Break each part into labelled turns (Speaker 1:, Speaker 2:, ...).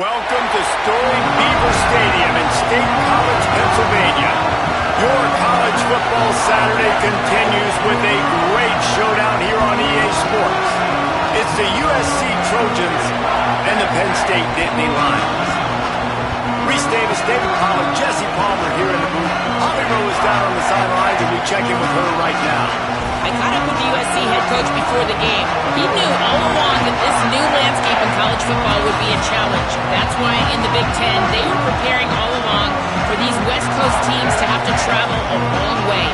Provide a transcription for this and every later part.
Speaker 1: Welcome to storied Beaver Stadium in State College, Pennsylvania. Your college football Saturday continues with a great showdown here on EA Sports. It's the USC Trojans and the Penn State Nittany Lions. Reese Davis, David Pollack, Jesse Palmer here in the booth. Holly Rowe is down on the sidelines, and we check in with her right now.
Speaker 2: I caught up with the USC head coach before the game. He knew all along that this new landscape in college football would be a challenge. That's why in the Big Ten, they were preparing all along for these West Coast teams to have to travel a long way.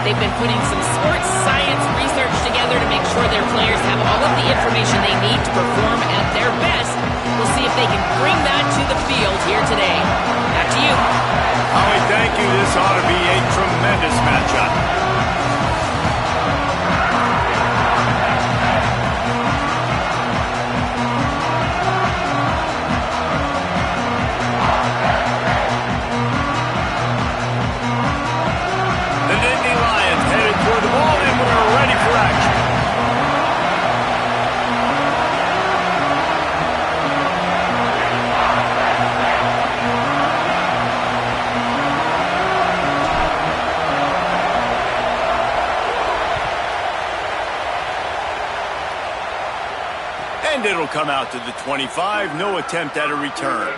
Speaker 2: They've been putting some sports science research together to make sure their players have all of the information they need to perform at their best. We'll see if they can bring that to the field here today. Back to you.
Speaker 1: Holly, thank you. This ought to be a tremendous matchup. And it'll come out to the 25. No attempt at a return.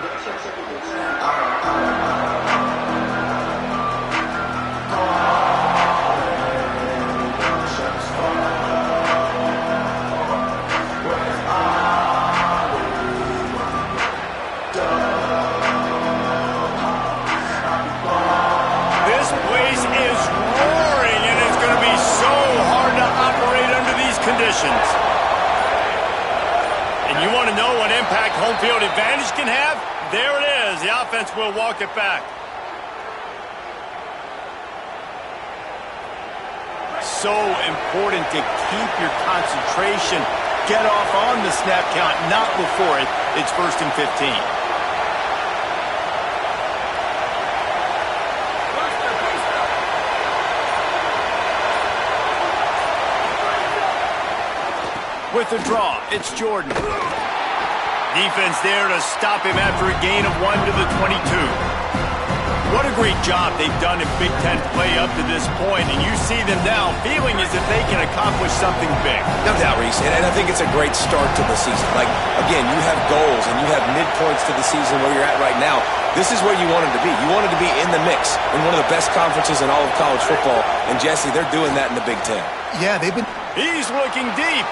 Speaker 1: This place is roaring, and it's going to be so hard to operate under these conditions. You want to know what impact home field advantage can have? There it is. The offense will walk it back. So important to keep your concentration. Get off on the snap count, not before it. It's 1st and 15. With the draw, it's Jordan. Defense there to stop him after a gain of 1 to the 22. What a great job they've done in Big Ten play up to this point, and you see them now feeling as if they can accomplish something big.
Speaker 3: No doubt, Reese, and I think it's a great start to the season. Like, again, you have goals and you have midpoints to the season where you're at right now. This is where you wanted to be. You wanted to be in the mix in one of the best conferences in all of college football, and Jesse, they're doing that in the Big Ten.
Speaker 4: Yeah, they've been...
Speaker 1: He's looking deep.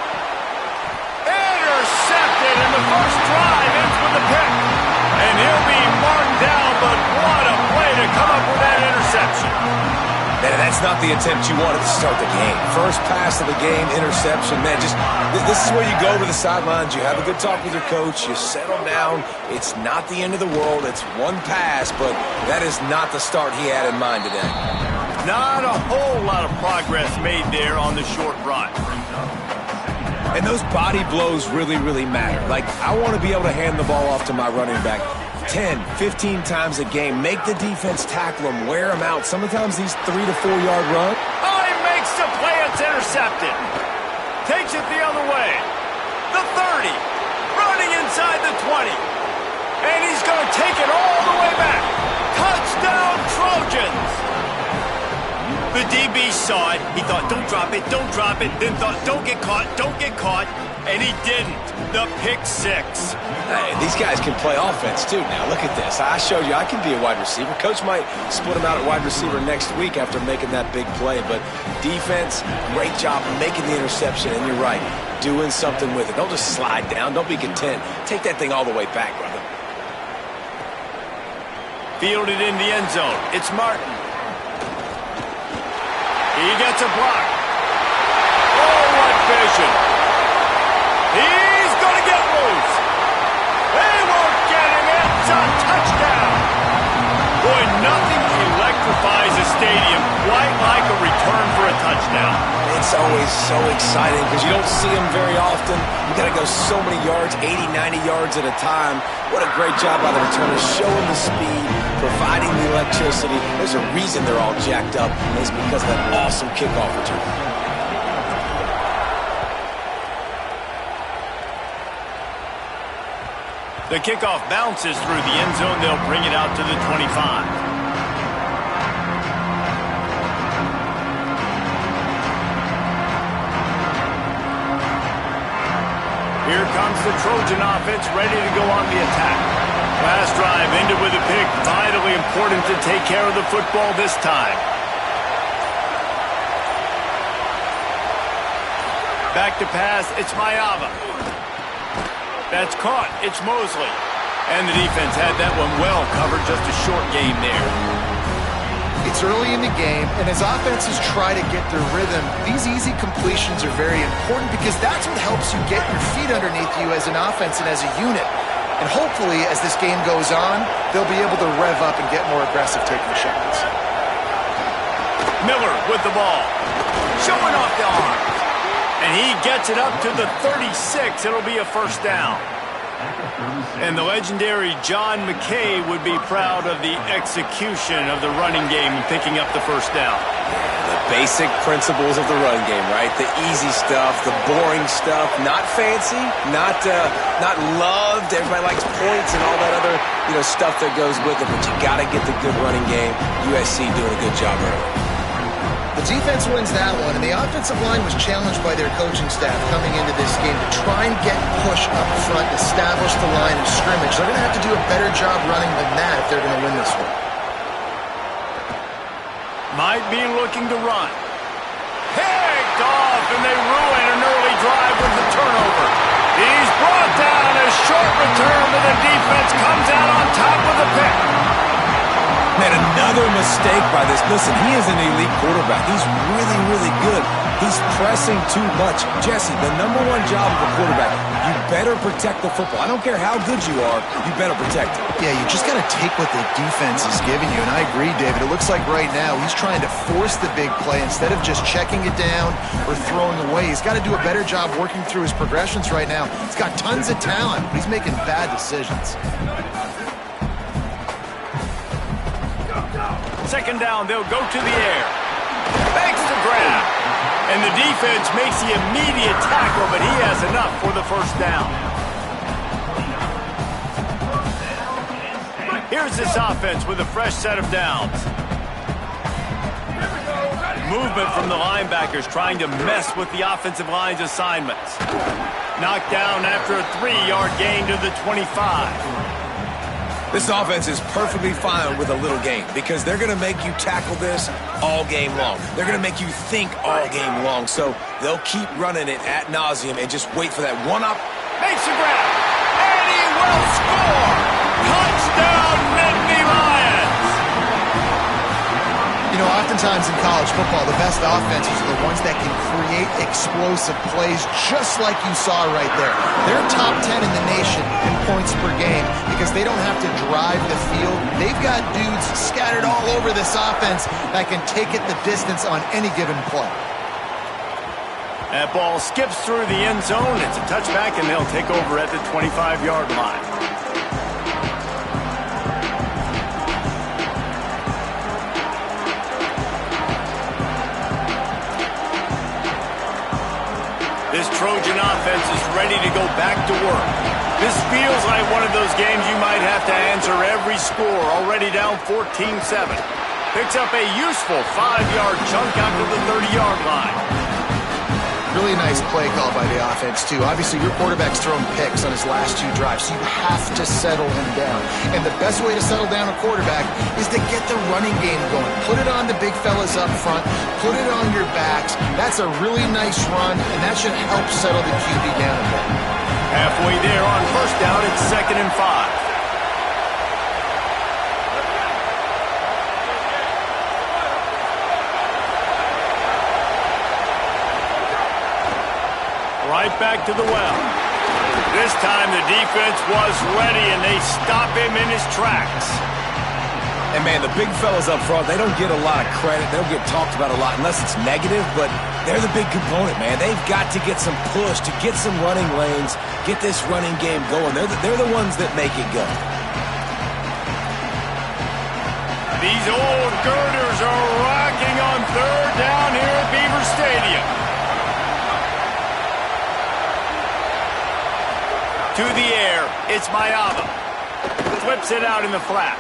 Speaker 1: Intercepted, and the first drive ends with a pick. And he'll be marked down, but what a play to come up with that interception.
Speaker 3: Man, that's not the attempt you wanted to start the game. First pass of the game, interception. Man, just this is where you go to the sidelines. You have a good talk with your coach. You settle down. It's not the end of the world. It's one pass, but that is not the start he had in mind today.
Speaker 1: Not a whole lot of progress made there on the short run.
Speaker 3: And those body blows really, really matter. Like, I want to be able to hand the ball off to my running back 10, 15 times a game. Make the defense tackle him, wear him out. Sometimes these 3 to 4 yard run.
Speaker 1: Oh, he makes the play. It's intercepted. Takes it the other way. The 30. Running inside the 20. And he's going to take it all the way back. Touchdown, Trojans. The DB saw it. He thought, don't drop it, don't drop it. Then thought, don't get caught, don't get caught. And he didn't. The pick six.
Speaker 3: Hey, these guys can play offense, too. Now, look at this. I showed you I can be a wide receiver. Coach might split him out at wide receiver next week after making that big play. But defense, great job making the interception. And you're right, doing something with it. Don't just slide down. Don't be content. Take that thing all the way back, brother.
Speaker 1: Fielded in the end zone. It's Martin. He gets a block. Oh, what vision. He's going to get loose. They won't get him. It's a touchdown. Boy, nothing electrifies a stadium quite like a return for a touchdown.
Speaker 3: It's always so exciting because you don't see them very often. You got to go so many yards, 80, 90 yards at a time. What a great job by the returners, showing the speed, providing the electricity. There's a reason they're all jacked up, and it's because of that awesome kickoff return.
Speaker 1: The kickoff bounces through the end zone. They'll bring it out to the 25. Here comes the Trojan offense, ready to go on the attack. Last drive ended with a pick. Vitally important to take care of the football this time. Back to pass, it's Mayava. That's caught, it's Mosley. And the defense had that one well covered, just a short game there.
Speaker 4: It's early in the game, and as offenses try to get their rhythm, these easy completions are very important because that's what helps you get your feet underneath you as an offense and as a unit. And hopefully, as this game goes on, they'll be able to rev up and get more aggressive taking shots.
Speaker 1: Miller with the ball. Showing off the arm. And he gets it up to the 36. It'll be a first down. And the legendary John McKay would be proud of the execution of the running game and picking up the first down.
Speaker 3: The basic principles of the run game, right? The easy stuff, the boring stuff, not fancy, not loved. Everybody likes points and all that other stuff that goes with it, but you got to get the good running game. USC doing a good job early.
Speaker 4: The defense wins that one, and the offensive line was challenged by their coaching staff coming into this game to try and get push up front, establish the line of scrimmage. They're going to have to do a better job running than that if they're going to win this one.
Speaker 1: Might be looking to run. Picked off, and they ruin an early drive with the turnover. He's brought down. A short return, but the defense comes out on top with a pick.
Speaker 3: Man, another mistake by this. Listen, he is an elite quarterback. He's really, really good. He's pressing too much. Jesse, the number one job of a quarterback, you better protect the football. I don't care how good you are, you better protect it.
Speaker 4: Yeah, you just got to take what the defense is giving you, and I agree, David. It looks like right now he's trying to force the big play instead of just checking it down or throwing away. He's got to do a better job working through his progressions right now. He's got tons of talent, but he's making bad decisions.
Speaker 1: Second down, they'll go to the air. Makes the grab. And the defense makes the immediate tackle, but he has enough for the first down. Here's this offense with a fresh set of downs. Movement from the linebackers trying to mess with the offensive line's assignments. Knocked down after a 3-yard gain to the 25.
Speaker 3: This offense is perfectly fine with a little game because they're going to make you tackle this all game long. They're going to make you think all game long. So they'll keep running it ad nauseum and just wait for that one-up.
Speaker 1: Makes the grab. And he will score. Touchdown, Nittany Lions.
Speaker 4: You know, oftentimes in college football, the best offenses are the ones that can create explosive plays just like you saw right there. They're top 10 in the nation in points per game because they don't have to drive the field. They've got dudes scattered all over this offense that can take it the distance on any given play.
Speaker 1: That ball skips through the end zone. It's a touchback, and they'll take over at the 25-yard line. This Trojan offense is ready to go back to work. This feels like one of those games you might have to answer every score. Already down 14-7. Picks up a useful 5-yard chunk out to the 30-yard line.
Speaker 4: Really nice play call by the offense, too. Obviously, your quarterback's thrown picks on his last 2 drives, so you have to settle him down. And the best way to settle down a quarterback is to get the running game going. Put it on the big fellas up front. Put it on your backs. That's a really nice run, and that should help settle the QB down a bit.
Speaker 1: Halfway there on first down, it's 2nd and 5. Right back to the well. This time the defense was ready, and they stop him in his tracks.
Speaker 3: And, man, the big fellas up front, they don't get a lot of credit. They don't get talked about a lot unless it's negative, but they're the big component, man. They've got to get some push, to get some running lanes, get this running game going. They're the ones that make it go.
Speaker 1: These old girders are rocking on 3rd down here at Beaver Stadium. To the air, it's Mayava. Flips it out in the flat.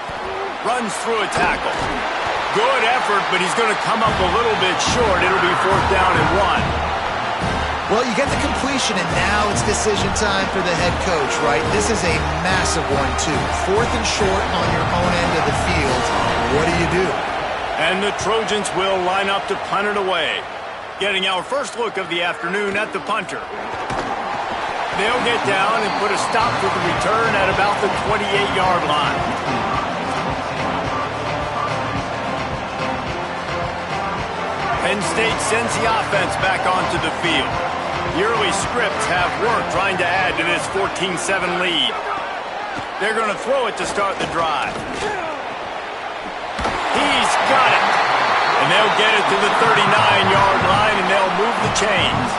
Speaker 1: Runs through a tackle. Good effort, but he's going to come up a little bit short. It'll be 4th down and 1.
Speaker 4: Well, you get the completion, and now it's decision time for the head coach, right? This is a massive one, too. 4th and short on your own end of the field. What do?
Speaker 1: And the Trojans will line up to punt it away. Getting our first look of the afternoon at the punter. They'll get down and put a stop to the return at about the 28-yard line. Penn State sends the offense back onto the field. The early scripts have worked trying to add to this 14-7 lead. They're going to throw it to start the drive. He's got it. And they'll get it to the 39-yard line, and they'll move the chains.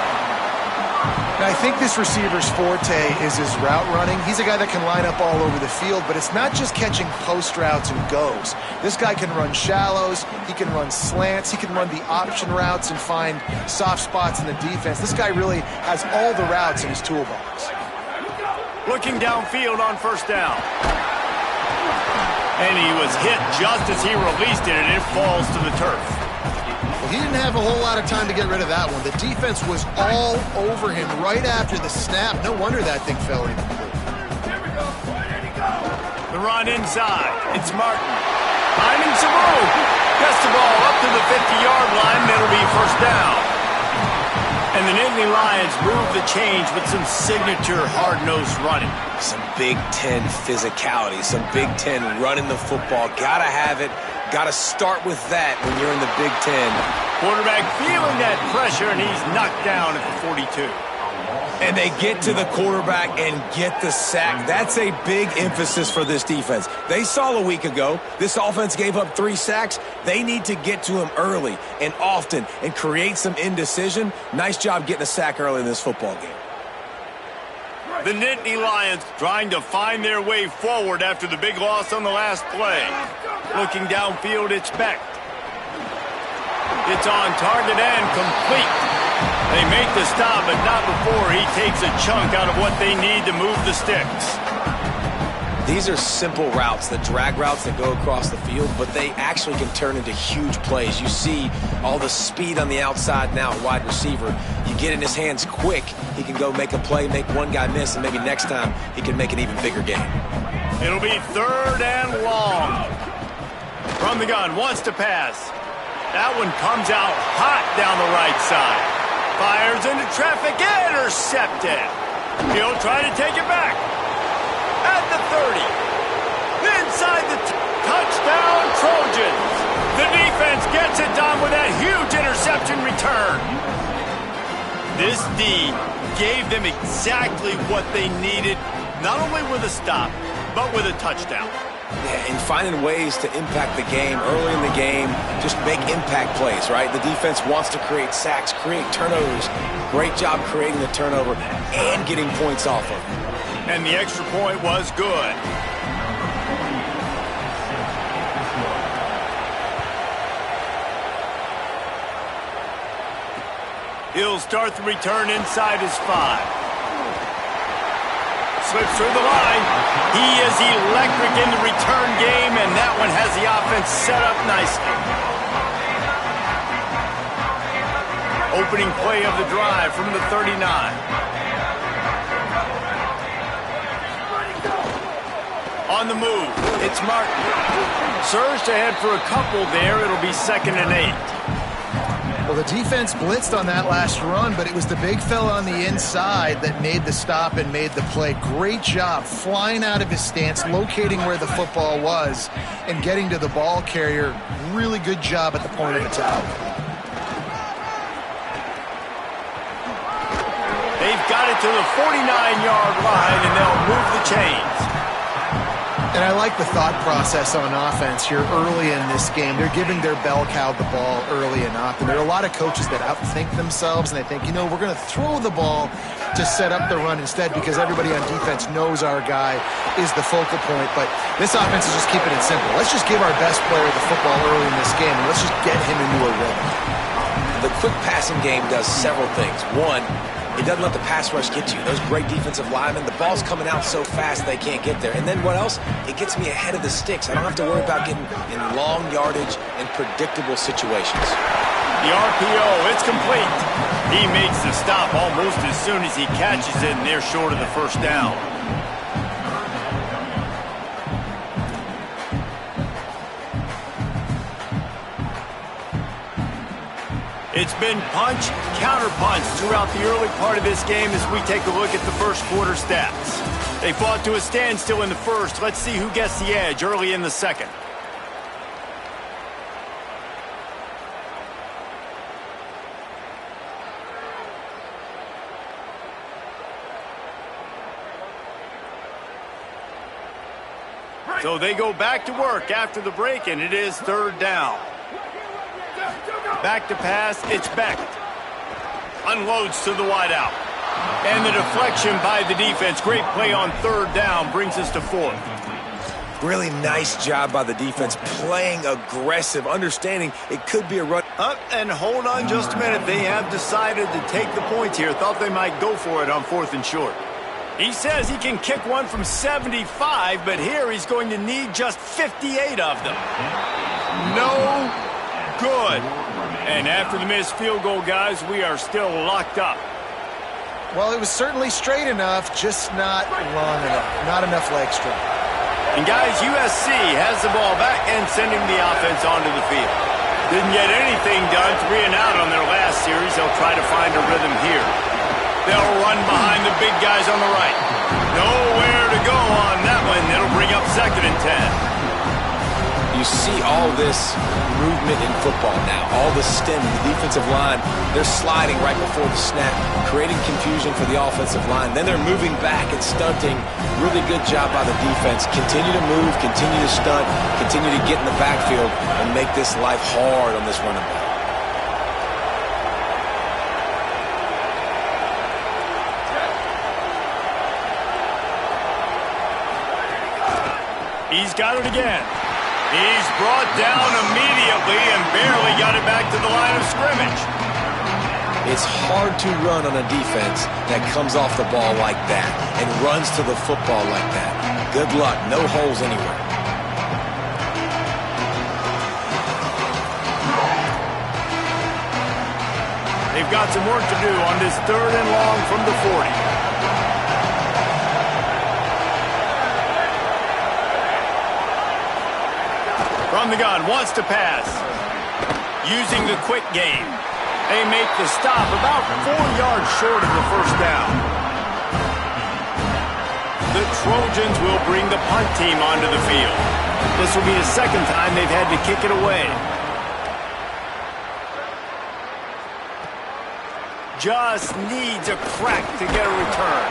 Speaker 4: Now, I think this receiver's forte is his route running. He's a guy that can line up all over the field, but it's not just catching post routes and goes. This guy can run shallows, he can run slants, he can run the option routes and find soft spots in the defense. This guy really has all the routes in his toolbox.
Speaker 1: Looking downfield on 1st down. And he was hit just as he released it, and it falls to the turf.
Speaker 4: Well, he didn't have a whole lot of time to get rid of that one. The defense was all over him right after the snap. No wonder that thing fell incomplete.
Speaker 1: The run inside. It's Martin. Finding some room. Gets the ball up to the 50-yard line, and it'll be 1st down. And the Nittany Lions move the change with some signature hard-nosed running.
Speaker 3: Some Big Ten physicality, some Big Ten running the football. Gotta have it. Gotta start with that when you're in the Big Ten.
Speaker 1: Quarterback feeling that pressure, and he's knocked down at the 42.
Speaker 3: And they get to the quarterback and get the sack. That's a big emphasis for this defense. They saw a week ago, this offense gave up 3 sacks. They need to get to him early and often and create some indecision. Nice job getting a sack early in this football game.
Speaker 1: The Nittany Lions trying to find their way forward after the big loss on the last play. Looking downfield, it's Beck. It's on target and complete. They make the stop, but not before he takes a chunk out of what they need to move the sticks.
Speaker 3: These are simple routes, the drag routes that go across the field, but they actually can turn into huge plays. You see all the speed on the outside now at wide receiver. You get in his hands quick, he can go make a play, make one guy miss, and maybe next time he can make an even bigger game.
Speaker 1: It'll be 3rd and long. From the gun, wants to pass. That one comes out hot down the right side. Fires into traffic, intercepted. He'll try to take it back. At the 30. Inside the touchdown, Trojans. The defense gets it done with that huge interception return. This D gave them exactly what they needed, not only with a stop, but with a touchdown.
Speaker 3: Yeah, and finding ways to impact the game early in the game, just make impact plays, right? The defense wants to create sacks, create turnovers. Great job creating the turnover and getting points off of it.
Speaker 1: And the extra point was good. He'll start the return inside his 5. Slips through the line. He is electric in the return game, and that one has the offense set up nicely. Opening play of the drive from the 39. On the move, it's Martin. Surged ahead for a couple there. It'll be 2nd and 8.
Speaker 4: Well, the defense blitzed on that last run, but it was the big fella on the inside that made the stop and made the play. Great job flying out of his stance, locating where the football was, and getting to the ball carrier. Really good job at the point of attack.
Speaker 1: They've got it to the 49-yard line, and they'll move the chains.
Speaker 4: And I like the thought process on offense here early in this game. They're giving their bell cow the ball early enough. And there are a lot of coaches that outthink themselves, and they think, you know, we're going to throw the ball to set up the run instead because everybody on defense knows our guy is the focal point. But this offense is just keeping it simple. Let's just give our best player the football early in this game, and let's just get him into a rhythm.
Speaker 3: The quick passing game does several things. One, it doesn't let the pass rush get to you. Those great defensive linemen, the ball's coming out so fast they can't get there. And then what else? It gets me ahead of the sticks. I don't have to worry about getting in long yardage and predictable situations.
Speaker 1: The RPO, it's complete. He makes the stop almost as soon as he catches it, and they're short of the first down. It's been punch, counter-punch throughout the early part of this game as we take a look at the first quarter stats. They fought to a standstill in the first. Let's see who gets the edge early in the second. So they go back to work after the break, and it is third down. Back to pass, it's Beck. Unloads to the wideout. And the deflection by the defense. Great play on third down brings us to fourth.
Speaker 3: Really nice job by the defense, playing aggressive, understanding it could be a run.
Speaker 1: Up and hold on just a minute. They have decided to take the points here. Thought they might go for it on fourth and short. He says he can kick one from 75, but here he's going to need just 58 of them. No good. And after the missed field goal, guys, we are still locked up.
Speaker 4: Well, it was certainly straight enough, just not long enough. Not enough leg strength.
Speaker 1: And, guys, USC has the ball back and sending the offense onto the field. Didn't get anything done 3 and out on their last series. They'll try to find a rhythm here. They'll run behind the big guys on the right. Nowhere to go on that one. It'll bring up second and 10.
Speaker 3: You see all this movement in football now. All the stem, the defensive line, they're sliding right before the snap, creating confusion for the offensive line. Then they're moving back and stunting. Really good job by the defense. Continue to move, continue to stunt, continue to get in the backfield and make this life hard on this running back.
Speaker 1: He's got it again. He's brought down immediately and barely got it back to the line of scrimmage.
Speaker 3: It's hard to run on a defense that comes off the ball like that and runs to the football like that. Good luck. No holes anywhere.
Speaker 1: They've got some work to do on this third and long from the 40. From the gun, wants to pass. Using the quick game. They make the stop about 4 yards short of the first down. The Trojans will bring the punt team onto the field. This will be the second time they've had to kick it away. Just needs a crack to get a return.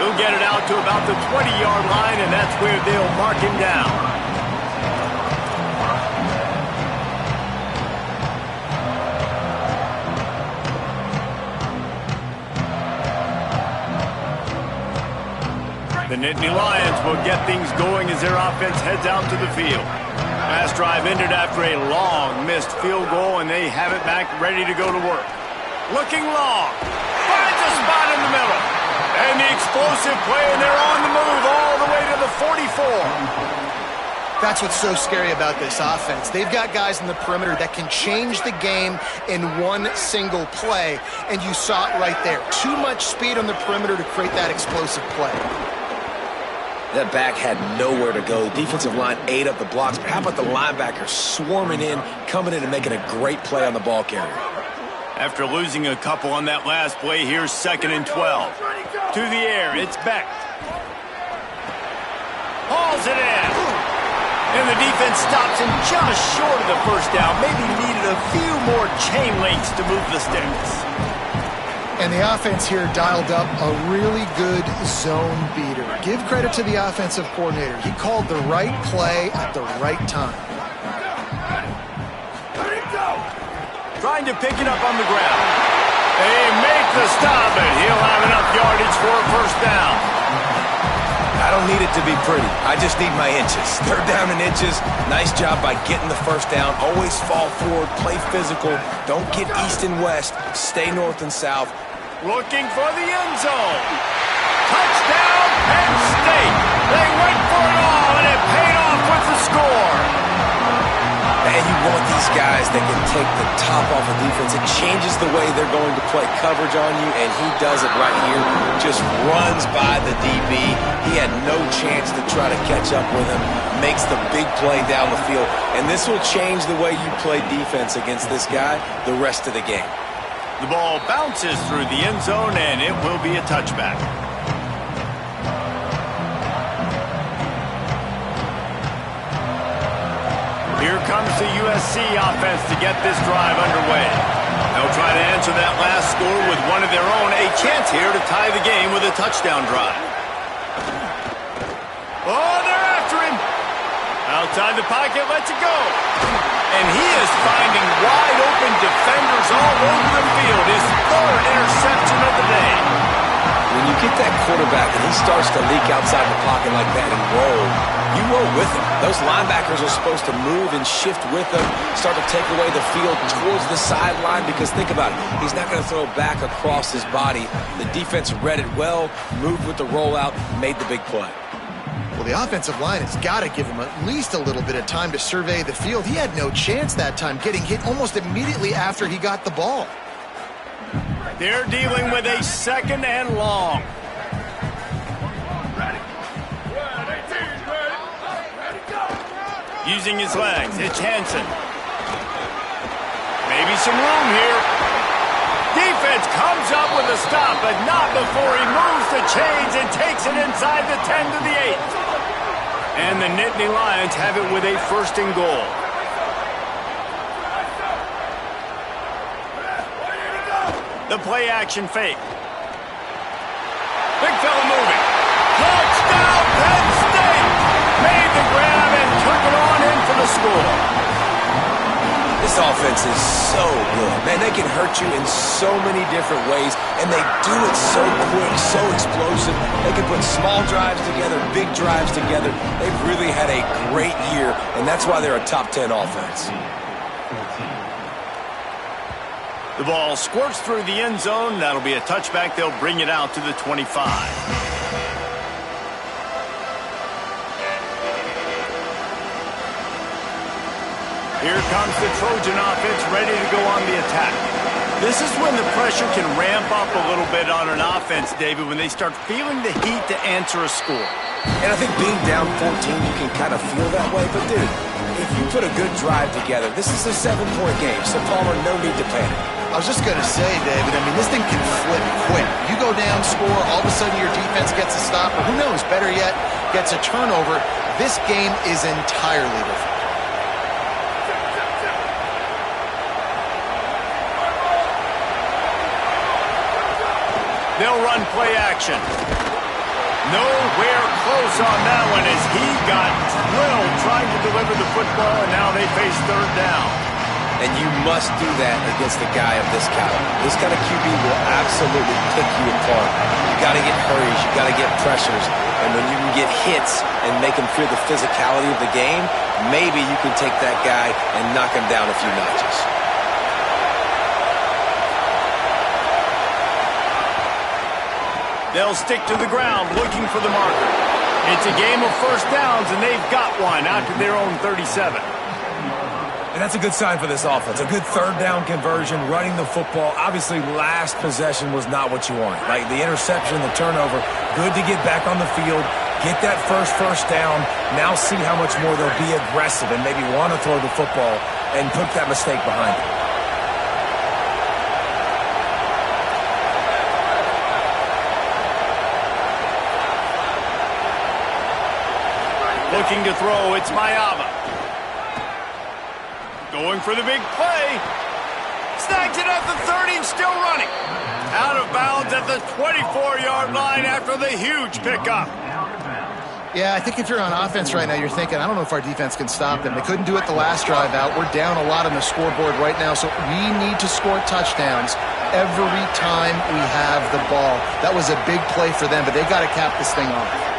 Speaker 1: He'll get it out to about the 20-yard line, and that's where they'll mark him down. The Nittany Lions will get things going as their offense heads out to the field. Last drive ended after a long missed field goal, and they have it back ready to go to work. Looking long. Finds a spot in the middle. And the explosive play, and they're on the move all the way to the 44.
Speaker 4: That's what's so scary about this offense. They've got guys in the perimeter that can change the game in one single play, and you saw it right there. Too much speed on the perimeter to create that explosive play.
Speaker 3: That back had nowhere to go. The defensive line ate up the blocks, but how about the linebackers swarming in, coming in and making a great play on the ball carrier?
Speaker 1: After losing a couple on that last play, here's second and 12. To the air, it's Beck. Hauls it in. And the defense stops him just short of the first down. Maybe needed a few more chain links to move the sticks.
Speaker 4: And the offense here dialed up a really good zone beater. Give credit to the offensive coordinator. He called the right play at the right time.
Speaker 1: Trying to pick it up on the ground. They make the stop, and he'll have enough yardage for a first down.
Speaker 3: I don't need it to be pretty. I just need my inches. Third down in inches. Nice job by getting the first down. Always fall forward, play physical. Don't get east and west. Stay north and south.
Speaker 1: looking for the end zone. Touchdown, Penn State. They went for it all, and it paid off with the score.
Speaker 3: And you want these guys that can take the top off of defense. It changes the way they're going to play coverage on you, and he does it right here. Just runs by the DB. He had no chance to try to catch up with him. Makes the big play down the field. And this will change the way you play defense against this guy the rest of the game.
Speaker 1: The ball bounces through the end zone, and it will be a touchback. Here comes the USC offense to get this drive underway. They'll try to answer that last score with one of their own. A chance here to tie the game with a touchdown drive. Oh, they're after him. Outside the pocket, lets it go. And he is finding wide open defenders all over the field. His third interception of the day.
Speaker 3: When you get that quarterback and he starts to leak outside the pocket like that and roll, you roll with him. Those linebackers are supposed to move and shift with him, start to take away the field towards the sideline, because think about it, he's not going to throw back across his body. The defense read it well, moved with the rollout, made the big play.
Speaker 4: Well, the offensive line has got to give him at least a little bit of time to survey the field. He had no chance that time, getting hit almost immediately after he got the ball.
Speaker 1: They're dealing with a second and long. Using his legs, it's Hansen. Maybe some room here. Defense comes up with a stop, but not before he moves the chains and takes it inside the 10 to the 8. And the Nittany Lions have it with a first and goal. The play action fake. Big fella moving. Touchdown, Penn State! Made the grab and took it on in for the score.
Speaker 3: This offense is so good. Man, they can hurt you in so many different ways, and they do it so quick, so explosive. They can put small drives together, big drives together. They've really had a great year, and that's why they're a top 10 offense.
Speaker 1: The ball squirts through the end zone. That'll be a touchback. They'll bring it out to the 25. Here comes the Trojan offense ready to go on the attack. This is when the pressure can ramp up a little bit on an offense, David, when they start feeling the heat to answer a score.
Speaker 3: And I think being down 14, you can kind of feel that way. But, dude, if you put a good drive together, this is a 7-point game, so Palmer, no need to panic.
Speaker 4: I was just going to say, David, I mean, this thing can flip quick. You go down, score, all of a sudden your defense gets a stop, or who knows, better yet, gets a turnover. This game is entirely different.
Speaker 1: They'll run play action. Nowhere close on that one as he got drilled trying to deliver the football, and now they face third down.
Speaker 3: And you must do that against a guy of this caliber. This kind of QB will absolutely pick you apart. You got to get hurries, you got to get pressures, and when you can get hits and make him feel the physicality of the game, maybe you can take that guy and knock him down a few notches.
Speaker 1: They'll stick to the ground looking for the marker. It's a game of first downs, and they've got one out to their own 37.
Speaker 5: And that's a good sign for this offense. A good third down conversion, running the football. Obviously, last possession was not what you want. Like the interception, the turnover. Good to get back on the field, get that first down. Now see how much more they'll be aggressive and maybe want to throw the football and put that mistake behind them.
Speaker 1: Looking to throw, it's Mayava. Going for the big play. Snags it at the 30 and still running. Out of bounds at the 24-yard line after the huge pickup.
Speaker 4: Yeah, I think if you're on offense right now, you're thinking, I don't know if our defense can stop them. They couldn't do it the last drive out. We're down a lot on the scoreboard right now, so we need to score touchdowns every time we have the ball. That was a big play for them, but they got to cap this thing off.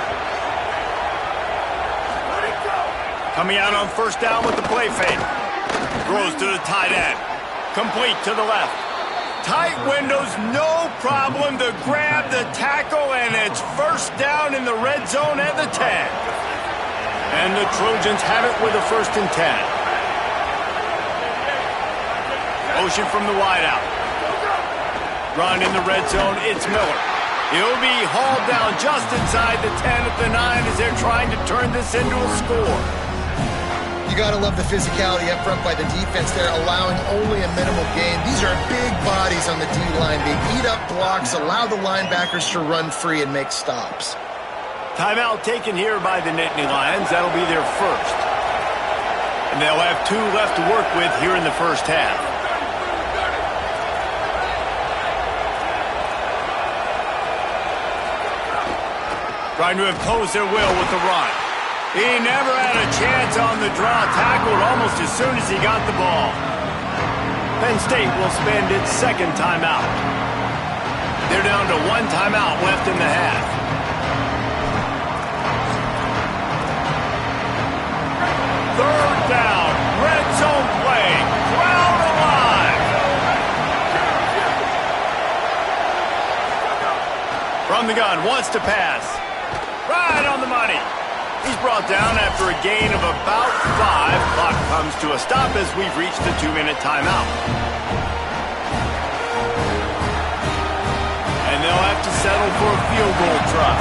Speaker 1: Coming out on first down with the play fake. Throws to the tight end. Complete to the left. Tight windows, no problem to grab the tackle, and it's first down in the red zone at the 10. And the Trojans have it with a 1st and 10. Motion from the wideout. Run in the red zone, it's Miller. He'll be hauled down just inside the 10 at the 9 as they're trying to turn this into a score.
Speaker 4: You got to love the physicality up front by the defense there, allowing only a minimal gain. These are big bodies on the D-line. They eat up blocks, allow the linebackers to run free and make stops.
Speaker 1: Timeout taken here by the Nittany Lions. That'll be their first. And they'll have 2 left to work with here in the first half. Trying to impose their will with the run. He never had a chance on the draw, tackled almost as soon as he got the ball. Penn State will spend its 2nd timeout. They're down to 1 timeout left in the half. Third down, red zone play, crowd alive. From the gun, wants to pass. Right on the money. He's brought down after a gain of about 5. Clock comes to a stop as we've reached the 2-minute timeout. And they'll have to settle for a field goal try.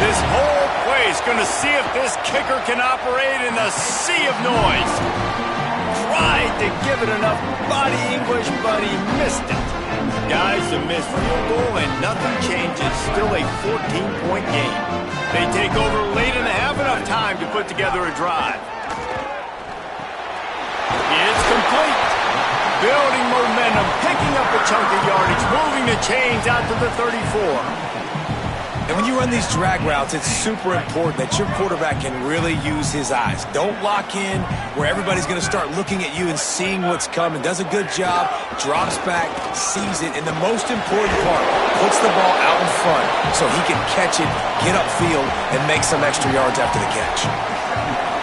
Speaker 1: This whole play is going to see if this kicker can operate in the sea of noise. Tried to give it enough body English, but he missed it. Guys, a missed field goal and nothing changes. Still a 14-point game. They take over late in the half, enough time to put together a drive. It's complete. Building momentum, picking up a chunk of yardage, moving the chains out to the 34.
Speaker 5: And when you run these drag routes, it's super important that your quarterback can really use his eyes. Don't lock in where everybody's going to start looking at you and seeing what's coming. Does a good job, drops back, sees it, and the most important part, puts the ball out in front so he can catch it, get upfield, and make some extra yards after the catch.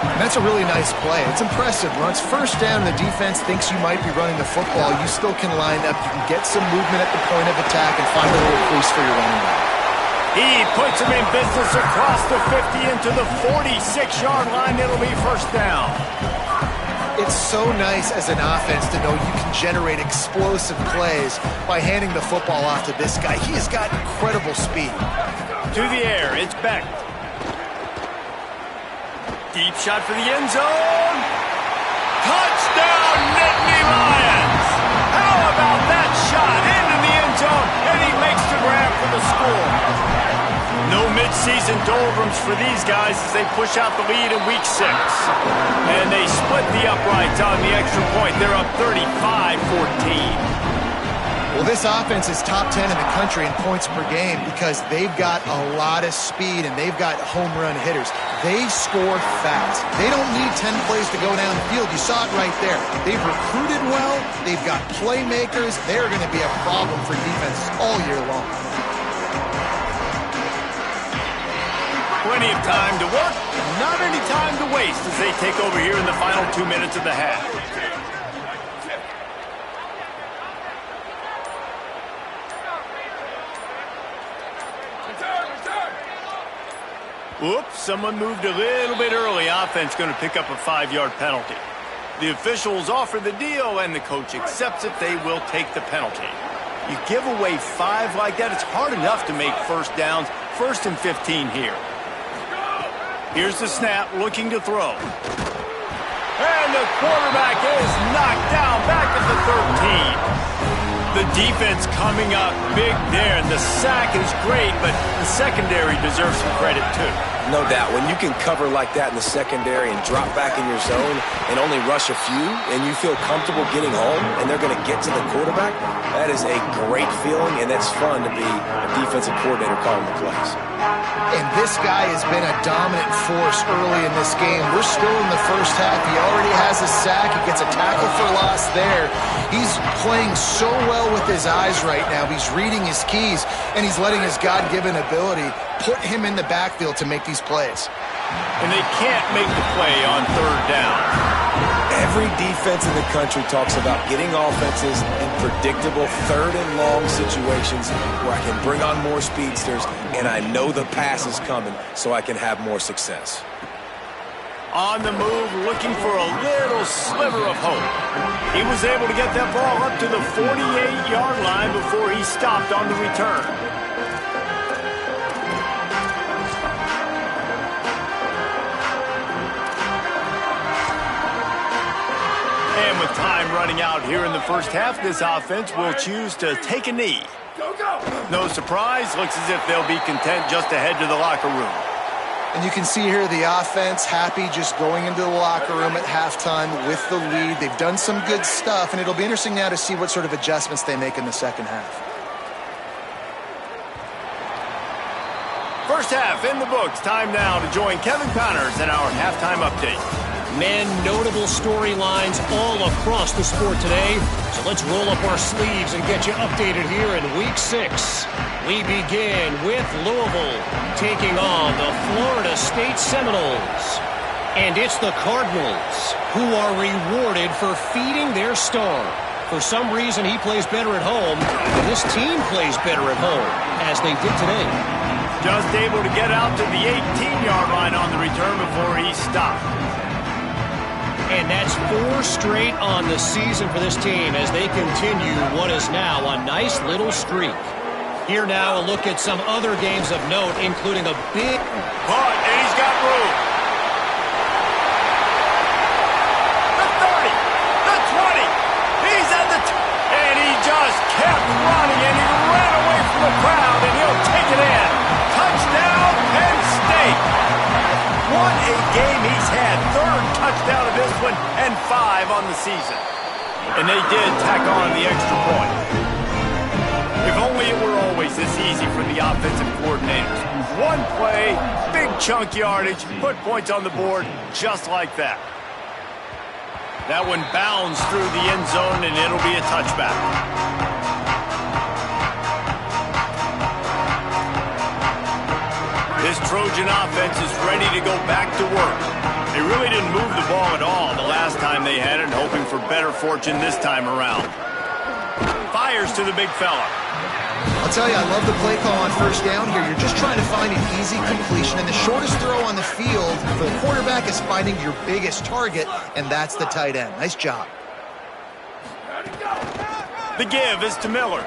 Speaker 4: And that's a really nice play. It's impressive. When it's first down and the defense thinks you might be running the football, you still can line up. You can get some movement at the point of attack and find a little crease for your running back.
Speaker 1: He puts him in business across the 50 into the 46-yard line. It'll be first down.
Speaker 4: It's so nice as an offense to know you can generate explosive plays by handing the football off to this guy. He has got incredible speed.
Speaker 1: To the air, it's Beck. Deep shot for the end zone. Touchdown, Nittany Lions! How about that shot into the end zone? And he makes the grab for the score. No midseason doldrums for these guys as they push out the lead in week 6. And they split the uprights on the extra point. They're up 35-14.
Speaker 4: Well, this offense is top 10 in the country in points per game because they've got a lot of speed and they've got home run hitters. They score fast. They don't need 10 plays to go down the field. You saw it right there. They've recruited well. They've got playmakers. They're going to be a problem for defenses all year long.
Speaker 1: Plenty of time to work, not any time to waste as they take over here in the final 2 minutes of the half. Whoops, someone moved a little bit early. Offense going to pick up a 5-yard penalty. The officials offer the deal, and the coach accepts it. They will take the penalty. You give away 5 like that, it's hard enough to make first downs. 1st and 15 here. Here's the snap, looking to throw. And the quarterback is knocked down back at the 13. The defense coming up big there, and the sack is great, but the secondary deserves some credit too.
Speaker 3: No doubt. When you can cover like that in the secondary and drop back in your zone and only rush a few, and you feel comfortable getting home, and they're going to get to the quarterback, that is a great feeling, and that's fun to be a defensive coordinator calling the plays.
Speaker 4: And this guy has been a dominant force early in this game. We're still in the first half. He already has a sack. He gets a tackle for loss there. He's playing so well with his eyes right now. He's reading his keys, and he's letting his God-given ability put him in the backfield to make these plays.
Speaker 1: And they can't make the play on third down.
Speaker 5: Every defense in the country talks about getting offenses in predictable third and long situations where I can bring on more speedsters and I know the pass is coming so I can have more success.
Speaker 1: On the move, looking for a little sliver of hope. He was able to get that ball up to the 48-yard line before he stopped on the return. And with time running out here in the first half, this offense will choose to take a knee. No surprise, looks as if they'll be content just to head to the locker room.
Speaker 4: And you can see here the offense happy just going into the locker room at halftime with the lead. They've done some good stuff, and it'll be interesting now to see what sort of adjustments they make in the second half.
Speaker 1: First half in the books. Time now to join Kevin Connors in our halftime update.
Speaker 6: Men, notable storylines all across the sport today. So let's roll up our sleeves and get you updated here in Week 6. We begin with Louisville taking on the Florida State Seminoles. And it's the Cardinals who are rewarded for feeding their star. For some reason, he plays better at home, and this team plays better at home, as they did today.
Speaker 1: Just able to get out to the 18-yard line on the return before he stopped.
Speaker 6: And that's 4 straight on the season for this team as they continue what is now a nice little streak. Here now a look at some other games of note, including a big
Speaker 1: punt, and he's got room. The 30, the 20, he's at the and he just kept running, and he ran away from the crowd, and he'll take it in. Touchdown, Penn State. What a game he's had. Third touchdown of this one and 5 on the season. And they did tack on the extra point. If only it were always this easy for the offensive coordinators. One play, big chunk yardage, put points on the board just like that. That one bounds through the end zone, and it'll be a touchback. This Trojan offense is ready to go back to work. They really didn't move the ball at all the last time they had it, hoping for better fortune this time around. Fires to the big fella.
Speaker 4: I'll tell you, I love the play call on first down here. You're just trying to find an easy completion, and the shortest throw on the field for the quarterback is finding your biggest target, and that's the tight end. Nice job.
Speaker 1: The give is to Miller.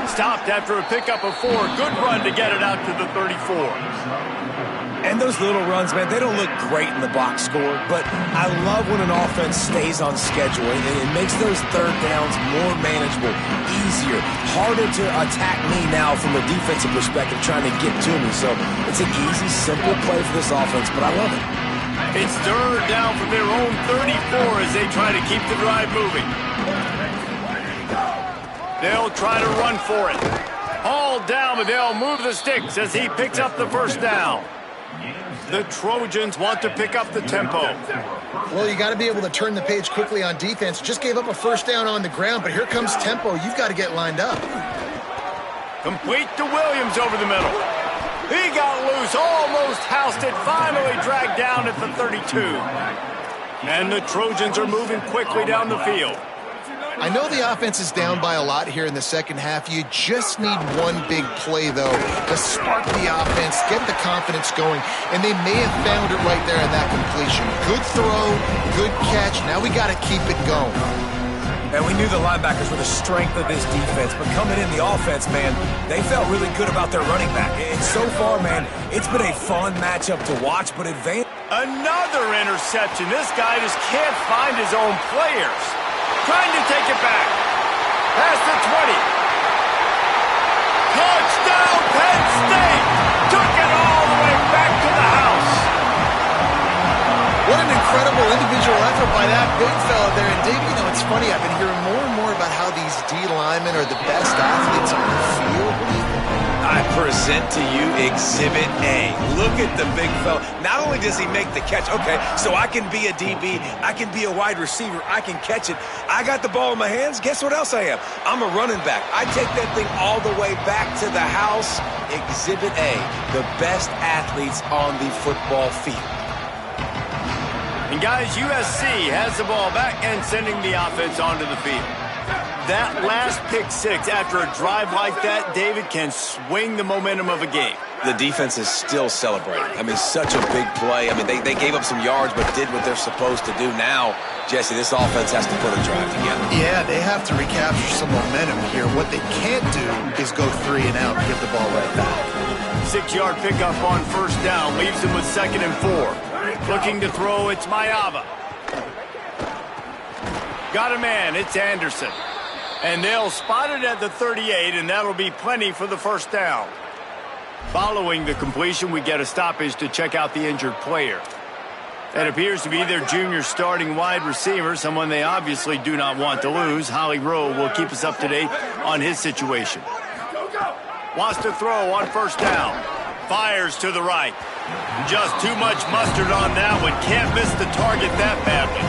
Speaker 1: Stopped after a pickup of 4. Good run to get it out to the 34.
Speaker 5: And those little runs, man, they don't look great in the box score, but I love when an offense stays on schedule, and it makes those third downs more manageable, easier, harder to attack me now from a defensive perspective trying to get to me. So it's an easy, simple play for this offense, but I love it.
Speaker 1: It's third down from their own 34 as they try to keep the drive moving. They'll try to run for it. All down, but they'll move the sticks as he picks up the first down. The Trojans want to pick up the tempo.
Speaker 4: Well, you got to be able to turn the page quickly on defense. Just gave up a first down on the ground, but here comes tempo. You've got to get lined up.
Speaker 1: Complete to Williams over the middle. He got loose, almost housed it, finally dragged down at the 32. And the Trojans are moving quickly down the field.
Speaker 4: I know the offense is down by a lot here in the second half. You just need one big play, though, to spark the offense, get the confidence going, and they may have found it right there in that completion. Good throw, good catch. Now we got to keep it going.
Speaker 5: And we knew the linebackers were the strength of this defense, but coming in the offense, man, they felt really good about their running back. And so far, man, it's been a fun matchup to watch, but advance.
Speaker 1: Another interception. This guy just can't find his own players. Trying to take it back. Past the 20. Touchdown, Penn State! Took it all the way back to the house.
Speaker 4: What an incredible individual effort by that big fella there. And Dave, you know, it's funny. I've been hearing more and more about how these D linemen are the best athletes on the field. What do you think?
Speaker 3: I present to you Exhibit A. Look at the big fella. Not only does he make the catch, okay, so I can be a DB, I can be a wide receiver, I can catch it. I got the ball in my hands. Guess what else I am? I'm a running back. I take that thing all the way back to the house. Exhibit A, the best athletes on the football field.
Speaker 1: And guys, USC has the ball back and sending the offense onto the field. That last pick six after a drive like that, David, can swing the momentum of a game.
Speaker 3: The defense is still celebrating. I mean, such a big play. I mean, they gave up some yards but did what they're supposed to do. Now, Jesse, this offense has to put a drive together.
Speaker 4: Yeah, they have to recapture some momentum here. What they can't do is go 3 and out and give the ball right back.
Speaker 1: 6-yard pickup on first down leaves them with 2nd and 4. Looking to throw, it's Mayava. Got a man, it's Anderson. And they'll spot it at the 38, and that'll be plenty for the first down. Following the completion, we get a stoppage to check out the injured player. That appears to be their junior starting wide receiver, someone they obviously do not want to lose. Holly Rowe will keep us up to date on his situation. Wants to throw on first down. Fires to the right. Just too much mustard on that one. Can't miss the target that badly.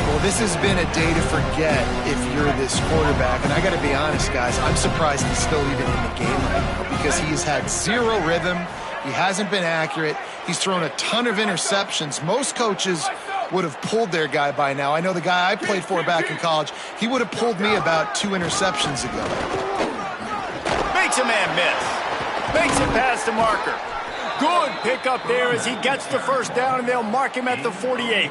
Speaker 4: Well, this has been a day to forget if you're this quarterback. And I got to be honest, guys, I'm surprised he's still even in the game right now because he's had 0 rhythm. He hasn't been accurate. He's thrown a ton of interceptions. Most coaches would have pulled their guy by now. I know the guy I played for back in college, he would have pulled me about 2 interceptions ago.
Speaker 1: Makes a man miss. Makes it past the marker. Good pickup there as he gets the first down, and they'll mark him at the 48.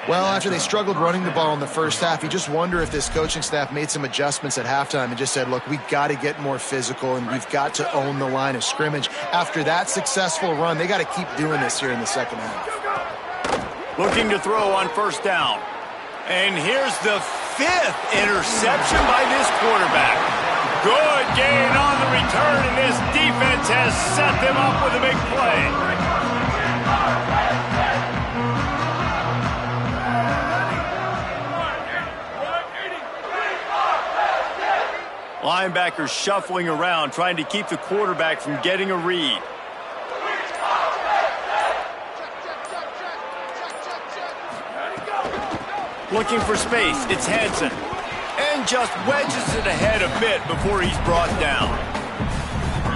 Speaker 4: Well, after they struggled running the ball in the first half, you just wonder if this coaching staff made some adjustments at halftime and just said, look, we've got to get more physical and we've got to own the line of scrimmage. After that successful run, they got to keep doing this here in the second half.
Speaker 1: Looking to throw on first down. And here's the 5th interception by this quarterback. Good gain on the return, and this defense has set them up with a big play. Linebackers shuffling around, trying to keep the quarterback from getting a read. Looking for space, it's Hansen. And just wedges it ahead a bit before he's brought down.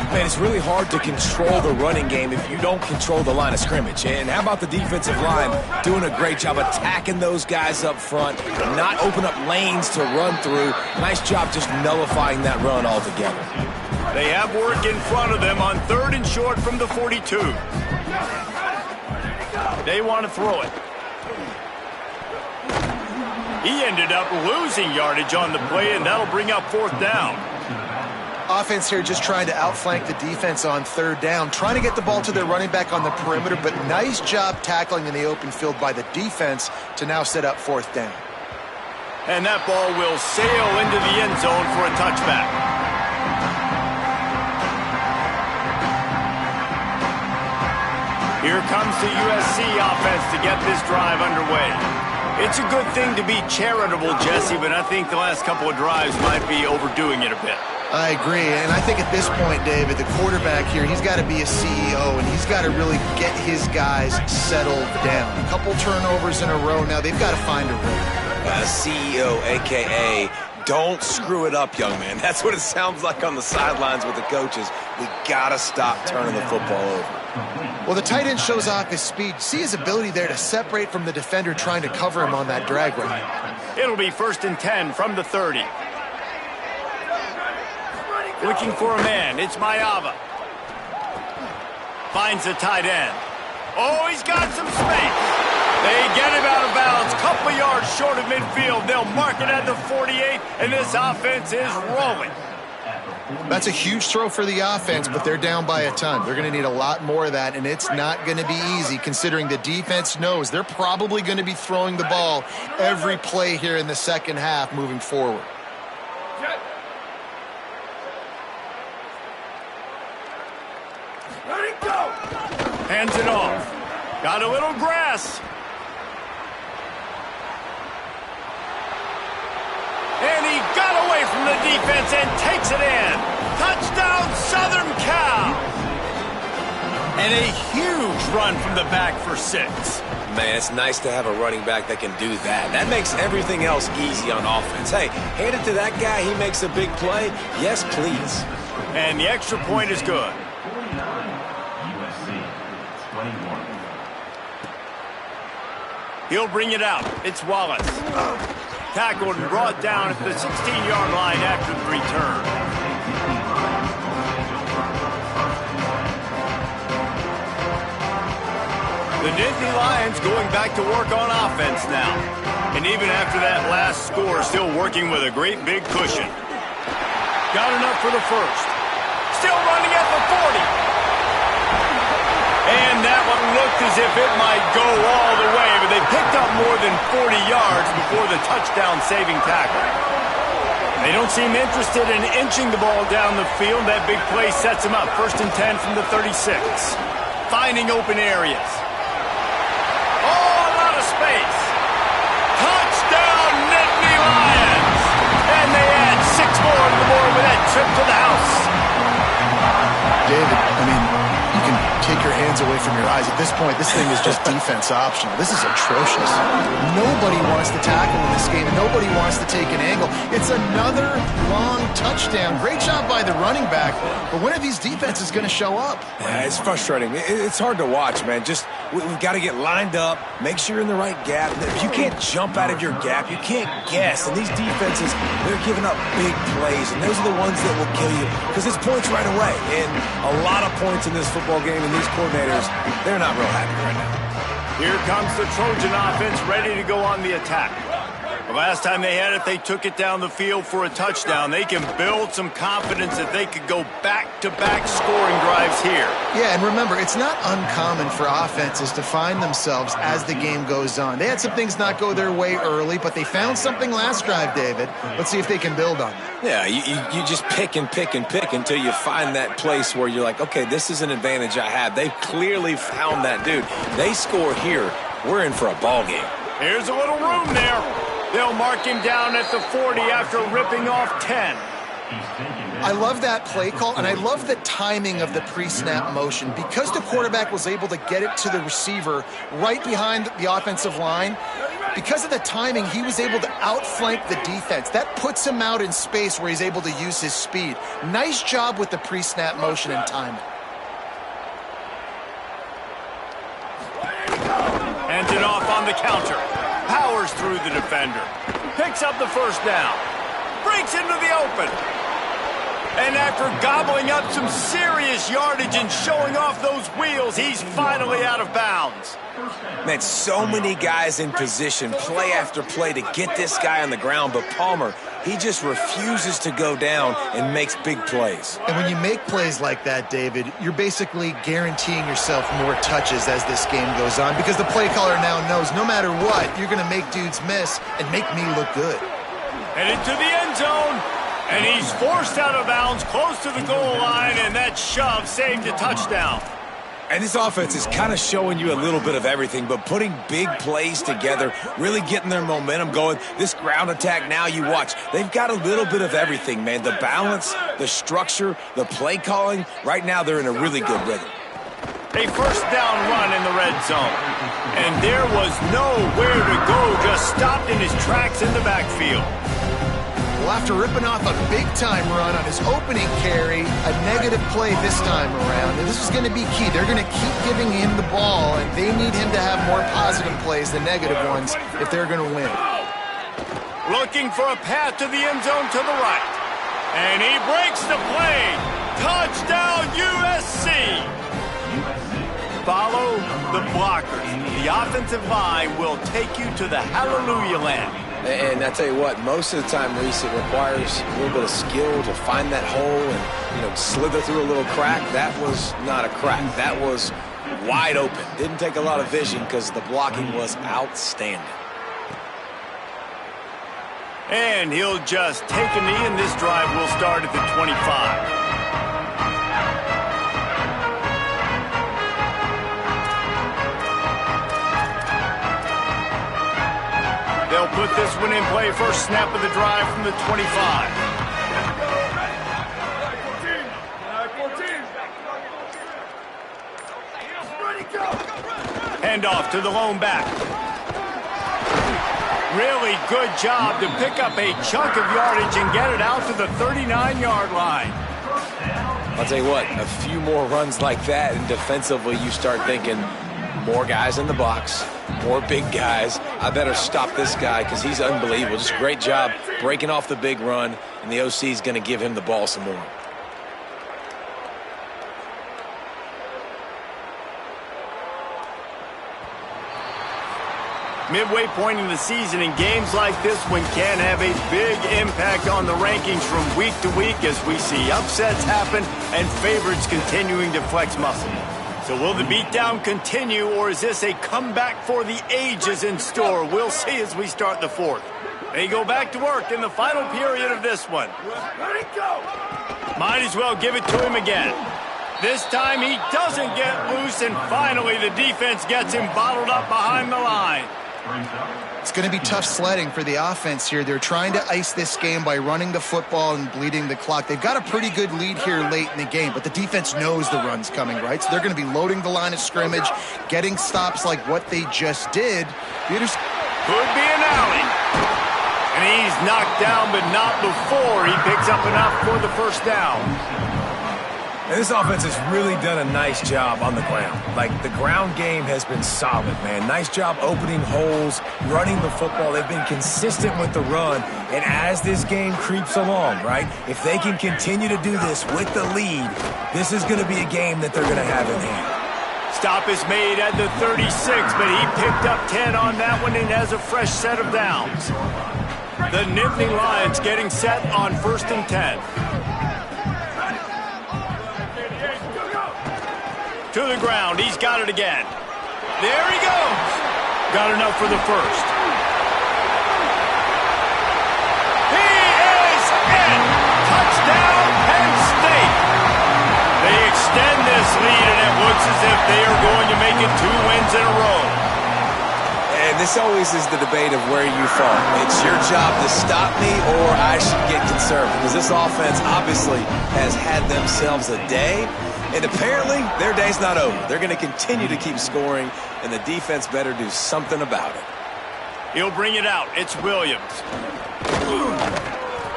Speaker 5: Man, it's really hard to control the running game if you don't control the line of scrimmage. And how about the defensive line doing a great job attacking those guys up front, not open up lanes to run through. Nice job just nullifying that run altogether.
Speaker 1: They have work in front of them on 3rd and short from the 42. They want to throw it. He ended up losing yardage on the play, and that'll bring up 4th down.
Speaker 4: Offense here just trying to outflank the defense on 3rd down, trying to get the ball to their running back on the perimeter, but nice job tackling in the open field by the defense to now set up 4th down.
Speaker 1: And that ball will sail into the end zone for a touchback. Here comes the USC offense to get this drive underway. It's a good thing to be charitable, Jesse, but I think the last couple of drives might be overdoing it a bit.
Speaker 4: I agree, and I think at this point, David, the quarterback here, he's got to be a CEO, and he's got to really get his guys settled down. A couple turnovers in a row now. They've got to find a rhythm.
Speaker 3: CEO, a.k.a. don't screw it up, young man. That's what it sounds like on the sidelines with the coaches. We got to stop turning the football over.
Speaker 4: Well, the tight end shows off his speed. See his ability there to separate from the defender trying to cover him on that drag route.
Speaker 1: It'll be 1st and 10 from the 30. Looking for a man. It's Mayava. Finds the tight end. Oh, he's got some space. They get him out of bounds. Couple yards short of midfield. They'll mark it at the 48, and this offense is rolling.
Speaker 4: That's a huge throw for the offense, but they're down by a ton. They're going to need a lot more of that, and it's not going to be easy considering the defense knows they're probably going to be throwing the ball every play here in the second half moving forward.
Speaker 1: Hands it off. Got a little grass. And he got away from the defense and takes it in. Touchdown, Southern Cal! And a huge run from the back for 6.
Speaker 3: Man, it's nice to have a running back that can do that. That makes everything else easy on offense. Hey, hand it to that guy. He makes a big play. Yes, please.
Speaker 1: And the extra point is good.
Speaker 7: USC 21.
Speaker 1: He'll bring it out. It's Wallace. Tackled and brought down at the 16-yard line after the return. The Nittany Lions going back to work on offense now. And even after that last score, still working with a great big cushion. Got enough for the first. Still running at the 40. And that one looked as if it might go all the way, but they picked up more than 40 yards before the touchdown-saving tackle. They don't seem interested in inching the ball down the field. That big play sets them up. 1st and 10 from the 36. Finding open areas. Oh, a lot of space. Touchdown, Nittany Lions! And they add 6 more to the board with that trip to the house.
Speaker 4: David, I mean, you can take your hands away from your eyes. At this point, this thing is just defense optional. This is atrocious. Nobody wants to tackle in this game. Nobody wants to take an angle. It's another long touchdown. Great job by the running back, but when are these defenses going to show up?
Speaker 5: Yeah, it's frustrating. It's hard to watch, man. Just we've got to get lined up, make sure you're in the right gap. If you can't jump out of your gap, you can't guess. And these defenses, they're giving up big plays, and those are the ones that will kill you because it's points right away. And a lot of points in this football game, and these coordinators, they're not real happy right now.
Speaker 1: Here comes the Trojan offense ready to go on the attack. The last time they had it, they took it down the field for a touchdown. They can build some confidence that they could go back-to-back scoring drives here.
Speaker 4: Yeah, and remember, it's not uncommon for offenses to find themselves as the game goes on. They had some things not go their way early, but they found something last drive, David. Let's see if they can build on that.
Speaker 3: Yeah, you just pick and pick and pick until you find that place where you're like, okay, this is an advantage I have. They clearly found that dude. They score here, we're in for a ball game.
Speaker 1: Here's a little room there. They'll mark him down at the 40 after ripping off 10.
Speaker 4: I love that play call, and I love the timing of the pre-snap motion. Because the quarterback was able to get it to the receiver right behind the offensive line, because of the timing, he was able to outflank the defense. That puts him out in space where he's able to use his speed. Nice job with the pre-snap motion and timing.
Speaker 1: Hands it off on the counter. Powers through the defender. Picks up the first down. Breaks into the open. And after gobbling up some serious yardage and showing off those wheels, he's finally out of bounds.
Speaker 3: Man, so many guys in position, play after play to get this guy on the ground, but Palmer, he just refuses to go down and makes big plays.
Speaker 4: And when you make plays like that, David, you're basically guaranteeing yourself more touches as this game goes on because the play caller now knows no matter what, you're going to make dudes miss and make me look good.
Speaker 1: Headed to the end zone, and he's forced out of bounds close to the goal line, and that shove saved a touchdown.
Speaker 5: And this offense is kind of showing you a little bit of everything, but putting big plays together, really getting their momentum going. This ground attack now, you watch, they've got a little bit of everything, man. The balance, the structure, the play calling. Right now, they're in a really good rhythm.
Speaker 1: A first down run in the red zone. And there was nowhere to go, just stopped in his tracks in the backfield.
Speaker 4: Well, after ripping off a big-time run on his opening carry, a negative play this time around. And this is going to be key. They're going to keep giving him the ball, and they need him to have more positive plays than negative ones if they're going to win.
Speaker 1: Looking for a path to the end zone to the right. And he breaks the play. Touchdown, USC. Follow the blockers. The offensive line will take you to the hallelujah land.
Speaker 3: And I tell you what, most of the time, Reese, it requires a little bit of skill to find that hole and, slither through a little crack. That was not a crack. That was wide open. Didn't take a lot of vision because the blocking was outstanding.
Speaker 1: And he'll just take a knee, and this drive will start at the 25. They'll put this one in play. First snap of the drive from the 25. Hand off to the lone back. Really good job to pick up a chunk of yardage and get it out to the 39-yard line.
Speaker 3: I'll tell you what, a few more runs like that, and defensively you start thinking, more guys in the box, more big guys. I better stop this guy because he's unbelievable. Just a great job breaking off the big run, and the OC is going to give him the ball some more.
Speaker 1: Midway point in the season, in games like this one can have a big impact on the rankings from week to week as we see upsets happen and favorites continuing to flex muscle. So will the beatdown continue, or is this a comeback for the ages in store? We'll see as we start the fourth. They go back to work in the final period of this one. Might as well give it to him again. This time he doesn't get loose, and finally the defense gets him bottled up behind the line.
Speaker 4: It's going to be tough sledding for the offense here. They're trying to ice this game by running the football and bleeding the clock. They've got a pretty good lead here late in the game, but the defense knows the run's coming, right? So they're going to be loading the line of scrimmage, getting stops like what they just did.
Speaker 1: Could be an alley. And he's knocked down, but not before he picks up enough for the first down.
Speaker 5: And this offense has really done a nice job on the ground. Like, the ground game has been solid, man. Nice job opening holes, running the football. They've been consistent with the run. And as this game creeps along, right, if they can continue to do this with the lead, this is going to be a game that they're going to have in hand.
Speaker 1: Stop is made at the 36, but he picked up 10 on that one and has a fresh set of downs. The Nittany Lions getting set on 1st and 10. To the ground, he's got it again. There he goes. Got enough for the first. He is in. Touchdown, Penn State. They extend this lead, and it looks as if they are going to make it 2 wins in a row.
Speaker 3: And this always is the debate of where you fall. It's your job to stop me, or I should get conservative, because this offense obviously has had themselves a day. And apparently, their day's not over. They're going to continue to keep scoring, and the defense better do something about it.
Speaker 1: He'll bring it out. It's Williams.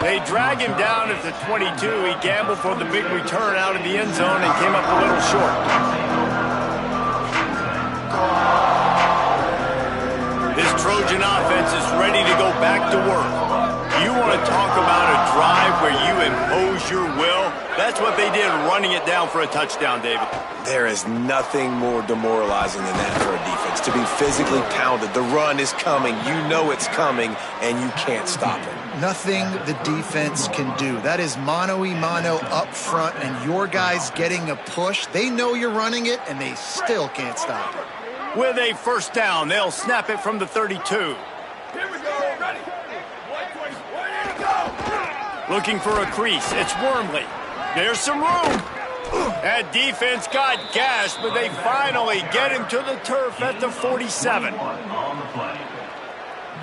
Speaker 1: They drag him down at the 22. He gambled for the big return out of the end zone and came up a little short. This Trojan offense is ready to go back to work. You want to talk about a drive where you impose your will? That's what they did, running it down for a touchdown, David.
Speaker 3: There is nothing more demoralizing than that for a defense, to be physically pounded. The run is coming. You know it's coming, and you can't stop it.
Speaker 4: Nothing the defense can do. That is mano-a-mano up front, and your guys getting a push. They know you're running it, and they still can't stop it.
Speaker 1: With a first down, they'll snap it from the 32.
Speaker 8: Here we go, ready.
Speaker 1: Looking for a crease. It's Wormley. There's some room. That defense got gashed, but they finally get him to the turf at the 47.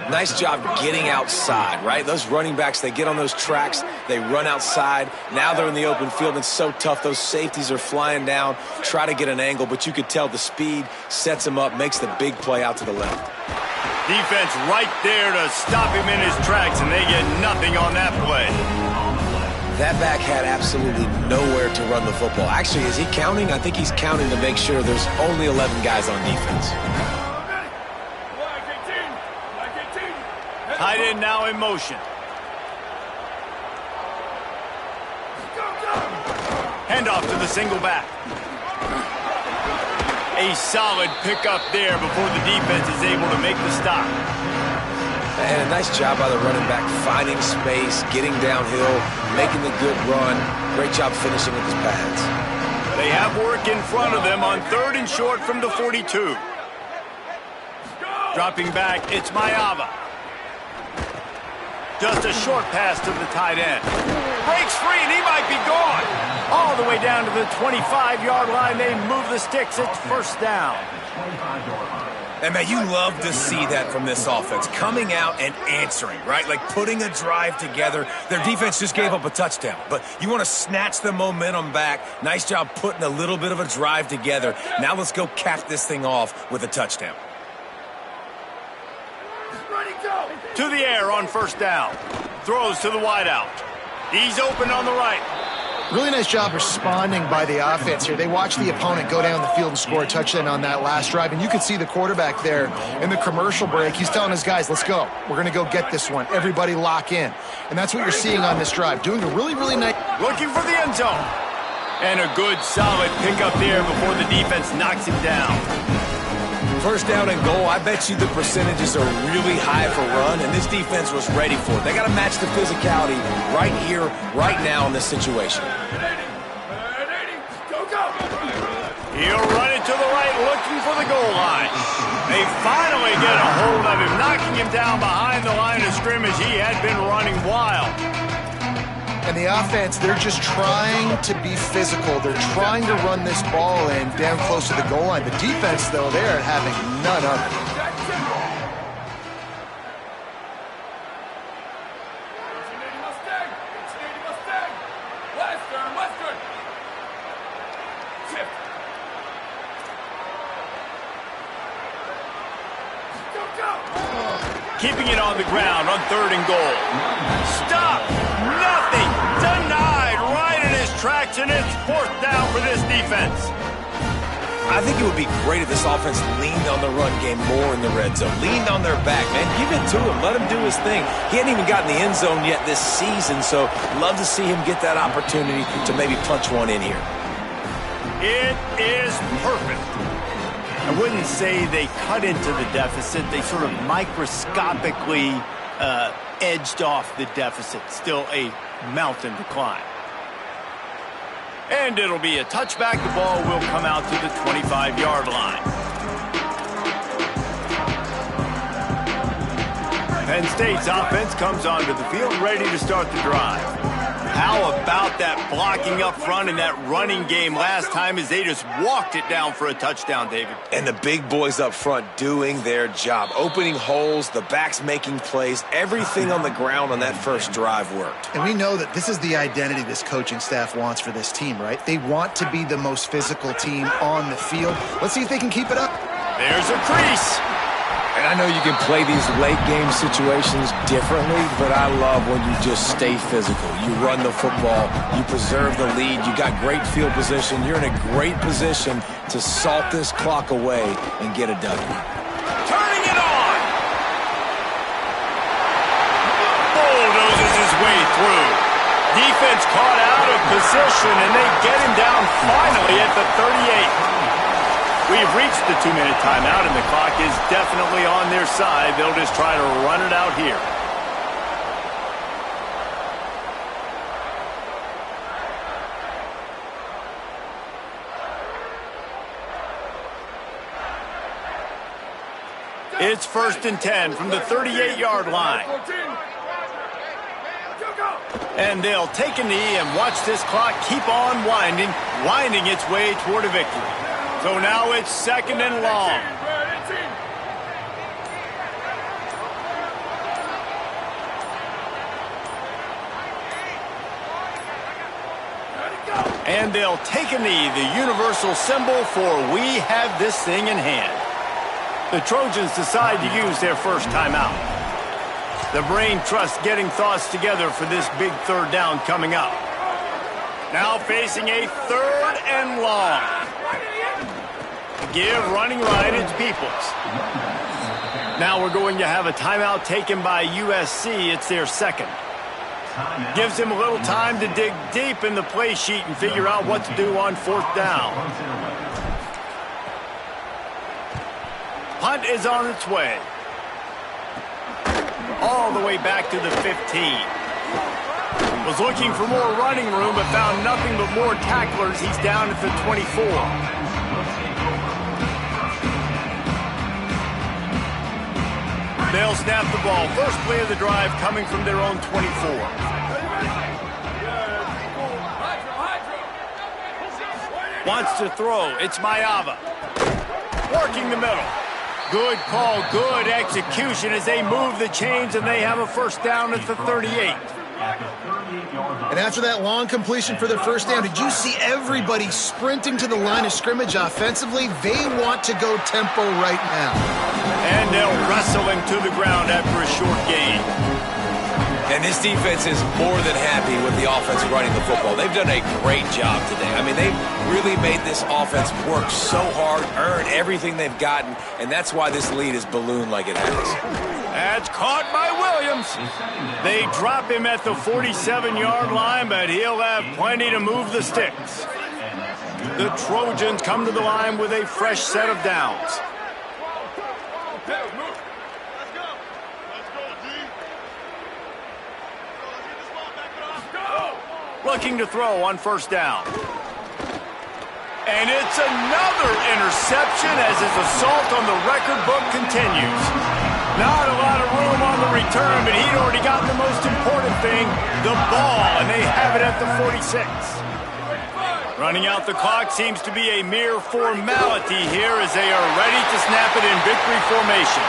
Speaker 3: Nice job getting outside, right? Those running backs, they get on those tracks, they run outside. Now they're in the open field, and it's so tough. Those safeties are flying down, try to get an angle, but you could tell the speed sets him up, makes the big play out to the left.
Speaker 1: Defense right there to stop him in his tracks, and they get nothing on that play.
Speaker 3: That back had absolutely nowhere to run the football. Actually, is he counting? I think he's counting to make sure there's only 11 guys on defense.
Speaker 1: Tight end now in motion. Handoff to the single back. A solid pickup there before the defense is able to make the stop.
Speaker 3: And a nice job by the running back, finding space, getting downhill, making the good run. Great job finishing with his pads.
Speaker 1: They have work in front of them on 3rd and short from the 42. Dropping back, it's Mayava. Just a short pass to the tight end. Breaks free, and he might be gone. All the way down to the 25-yard line. They move the sticks. It's first down.
Speaker 5: And, man, you love to see that from this offense, coming out and answering, right? Like putting a drive together. Their defense just gave up a touchdown, but you want to snatch the momentum back. Nice job putting a little bit of a drive together. Now let's go cap this thing off with a touchdown.
Speaker 8: Ready, go!
Speaker 1: To the air on first down. Throws to the wideout. He's open on the right.
Speaker 4: Really nice job responding by the offense here. They watched the opponent go down the field and score a touchdown on that last drive, and you could see the quarterback there in the commercial break. He's telling his guys, let's go. We're going to go get this one. Everybody lock in. And that's what you're seeing on this drive. Doing a really, really nice...
Speaker 1: Looking for the end zone. And a good, solid pickup there before the defense knocks him down.
Speaker 5: First down and goal, I bet you the percentages are really high for run, and this defense was ready for it. They got to match the physicality right here, right now in this situation.
Speaker 8: Go, go!
Speaker 1: He'll run it to the right, looking for the goal line. They finally get a hold of him, knocking him down behind the line of scrimmage. He had been running wild.
Speaker 4: And the offense, they're just trying to be physical. They're trying to run this ball in down close to the goal line. The defense, though, they're having none of it.
Speaker 8: Western. Shift. Go!
Speaker 1: Keeping it on the ground on third and goal. Stop! Nothing! Denied right in his tracks, and it's fourth down for this defense.
Speaker 5: I think it would be great if this offense leaned on the run game more in the red zone. Leaned on their back, man. Give it to him. Let him do his thing. He hadn't even gotten the end zone yet this season, so love to see him get that opportunity to maybe punch one in here.
Speaker 1: It is perfect. I wouldn't say they cut into the deficit. They sort of microscopically edged off the deficit. Still a mountain to climb. And it'll be a touchback. The ball will come out to the 25-yard line. Penn State's offense comes onto the field ready to start the drive. How about that blocking up front and that running game last time as they just walked it down for a touchdown, David?
Speaker 5: And the big boys up front doing their job. Opening holes, the backs making plays. Everything on the ground on that first drive worked.
Speaker 4: And we know that this is the identity this coaching staff wants for this team, right? They want to be the most physical team on the field. Let's see if they can keep it up.
Speaker 1: There's a crease.
Speaker 5: And I know you can play these late-game situations differently, but I love when you just stay physical. You run the football, you preserve the lead, you got great field position, you're in a great position to salt this clock away and get a W.
Speaker 1: Turning it on! Bulldozes his way through. Defense caught out of position, and they get him down finally at the 38. We've reached the 2-minute timeout, and the clock is definitely on their side. They'll just try to run it out here. It's 1st and 10 from the 38-yard line. And they'll take a knee and watch this clock keep on winding its way toward a victory. So now it's 2nd and long. And they'll take a knee, the universal symbol for we have this thing in hand. The Trojans decide to use their first timeout. The brain trust getting thoughts together for this big third down coming up. Now facing a 3rd and long. Give running right, it's Peoples. Now we're going to have a timeout taken by USC. It's their second. Gives him a little time to dig deep in the play sheet and figure out what to do on 4th down. Punt is on its way. All the way back to the 15. Was looking for more running room, but found nothing but more tacklers. He's down at the 24. They'll snap the ball. First play of the drive coming from their own 24. Wants to throw. It's Mayava. Working the middle. Good call, good execution as they move the chains and they have a first down at the 38.
Speaker 4: And after that long completion for the first down, did you see everybody sprinting to the line of scrimmage offensively? They want to go tempo right now.
Speaker 1: And they'll wrestle him to the ground after a short gain.
Speaker 5: And this defense is more than happy with the offense running the football. They've done a great job today. I mean, they've really made this offense work so hard, earn everything they've gotten, and that's why this lead is ballooned like it has.
Speaker 1: That's caught by Williams. They drop him at the 47-yard line, but he'll have plenty to move the sticks. The Trojans come to the line with a fresh set of downs. Looking to throw on first down. And it's another interception as his assault on the record book continues. Not a lot of room on the return, but he'd already gotten the most important thing, the ball, and they have it at the 46. Running out the clock seems to be a mere formality here as they are ready to snap it in victory formation.